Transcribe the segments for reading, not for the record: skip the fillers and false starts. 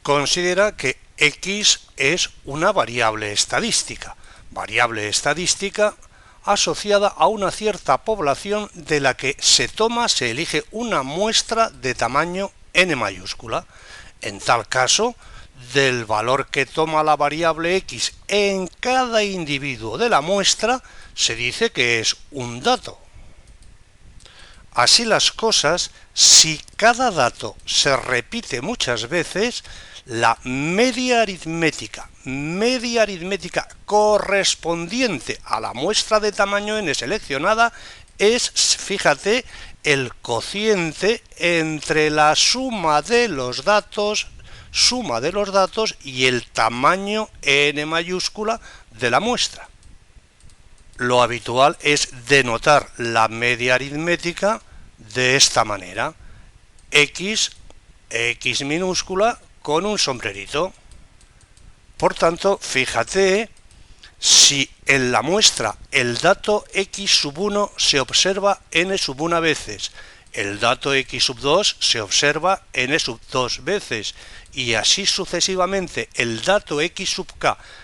Considera que X es una variable estadística asociada a una cierta población de la que se elige una muestra de tamaño n mayúscula. En tal caso, del valor que toma la variable X en cada individuo de la muestra, se dice que es un dato. Así las cosas, si cada dato se repite muchas veces, la media aritmética correspondiente a la muestra de tamaño n seleccionada es, fíjate, el cociente entre la suma de los datos y el tamaño n mayúscula de la muestra. Lo habitual es denotar la media aritmética de esta manera: X minúscula con un sombrerito. Por tanto, fíjate, si en la muestra el dato x1 se observa n1 veces, el dato x2 se observa n2 veces, y así sucesivamente el dato x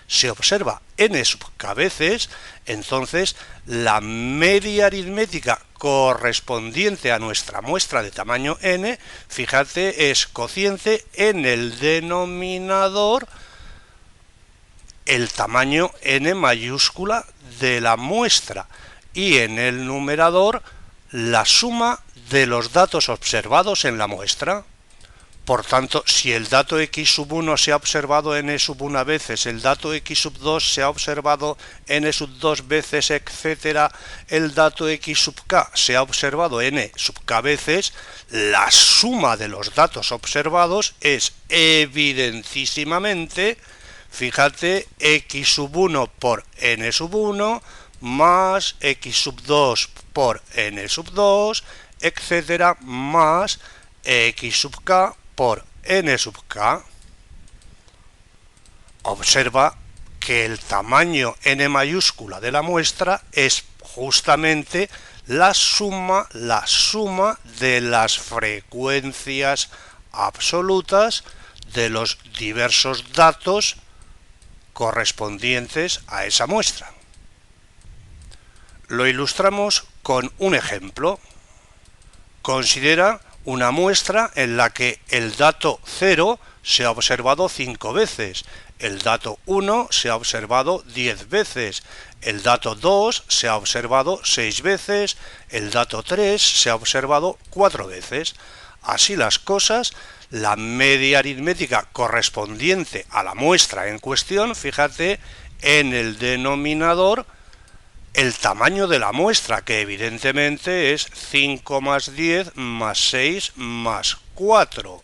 se observa n veces, entonces la media aritmética correspondiente a nuestra muestra de tamaño n, fíjate, es cociente en el denominador el tamaño n mayúscula de la muestra y en el numerador la suma de los datos observados en la muestra. Por tanto, si el dato x1 se ha observado n1 veces, el dato x2 se ha observado n2 veces, etc., el dato x se ha observado n veces, la suma de los datos observados es evidentísimamente, fíjate, x1 por n1 más x2 por n2, etc., más x por n k. Observa que el tamaño n mayúscula de la muestra es justamente la suma de las frecuencias absolutas de los diversos datos correspondientes a esa muestra. Lo ilustramos con un ejemplo. Considera una muestra en la que el dato 0 se ha observado 5 veces, el dato 1 se ha observado 10 veces, el dato 2 se ha observado 6 veces, el dato 3 se ha observado 4 veces. Así las cosas, la media aritmética correspondiente a la muestra en cuestión, fíjate, en el denominador el tamaño de la muestra, que evidentemente es 5 más 10 más 6 más 4.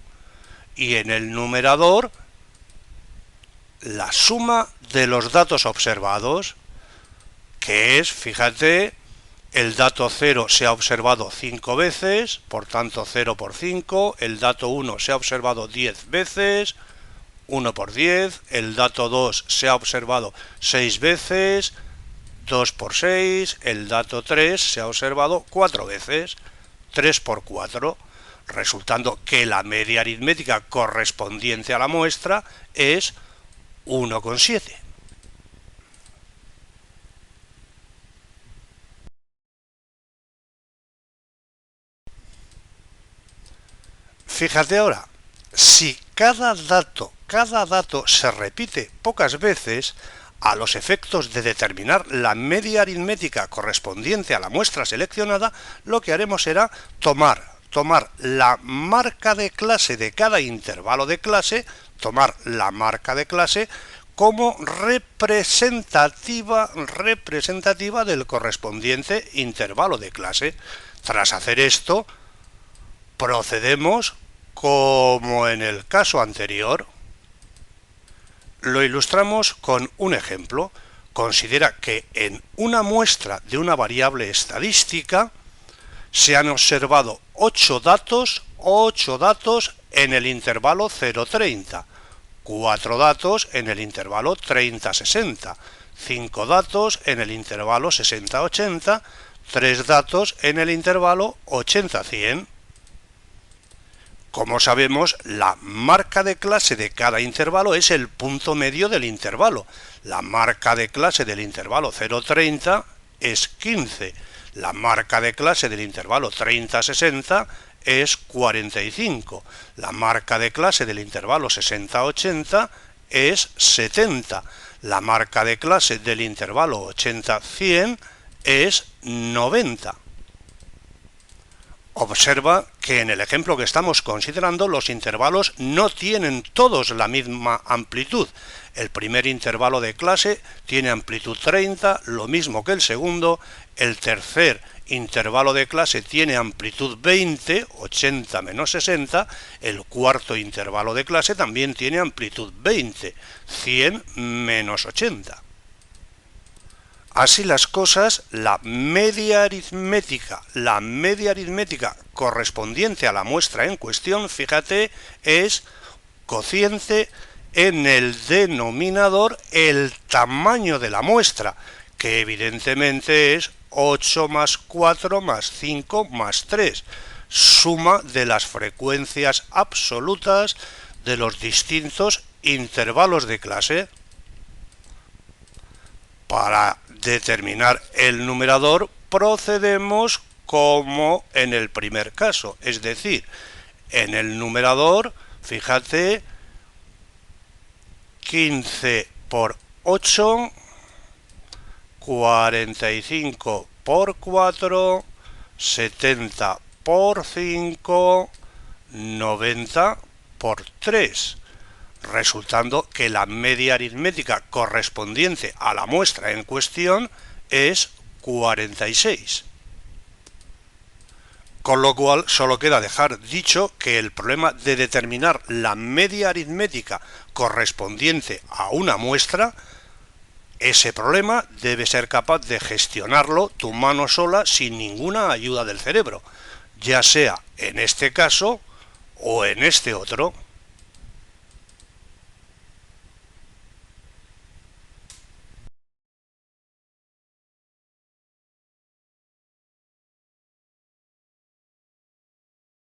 Y en el numerador, la suma de los datos observados, que es, fíjate, el dato 0 se ha observado 5 veces, por tanto 0 por 5, el dato 1 se ha observado 10 veces, 1 por 10, el dato 2 se ha observado 6 veces, 2 por 6, el dato 3 se ha observado 4 veces, 3 por 4, resultando que la media aritmética correspondiente a la muestra es 1,7. Fíjate ahora, si cada dato se repite pocas veces, a los efectos de determinar la media aritmética correspondiente a la muestra seleccionada, lo que haremos será tomar la marca de clase de cada intervalo de clase, como representativa del correspondiente intervalo de clase. Tras hacer esto, procedemos como en el caso anterior. Lo ilustramos con un ejemplo. Considera que en una muestra de una variable estadística se han observado 8 datos en el intervalo 0,30, 4 datos en el intervalo 30-60, 5 datos en el intervalo 60-80, 3 datos en el intervalo 80-100. Como sabemos, la marca de clase de cada intervalo es el punto medio del intervalo. La marca de clase del intervalo 0,30 es 15. La marca de clase del intervalo 30-60 es 45. La marca de clase del intervalo 60-80 es 70. La marca de clase del intervalo 80-100 es 90. Observa que en el ejemplo que estamos considerando los intervalos no tienen todos la misma amplitud. El primer intervalo de clase tiene amplitud 30, lo mismo que el segundo. El tercer intervalo de clase tiene amplitud 20, 80 menos 60. El cuarto intervalo de clase también tiene amplitud 20, 100 menos 80. Así las cosas, la media aritmética correspondiente a la muestra en cuestión, fíjate, es cociente en el denominador el tamaño de la muestra, que evidentemente es 8 más 4 más 5 más 3, suma de las frecuencias absolutas de los distintos intervalos de clase. Para determinar el numerador procedemos como en el primer caso, es decir, en el numerador, fíjate, 15 por 8, 45 por 4, 70 por 5, 90 por 3. Resultando que la media aritmética correspondiente a la muestra en cuestión es 46. Con lo cual solo queda dejar dicho que el problema de determinar la media aritmética correspondiente a una muestra, ese problema debe ser capaz de gestionarlo tu mano sola sin ninguna ayuda del cerebro, ya sea en este caso o en este otro.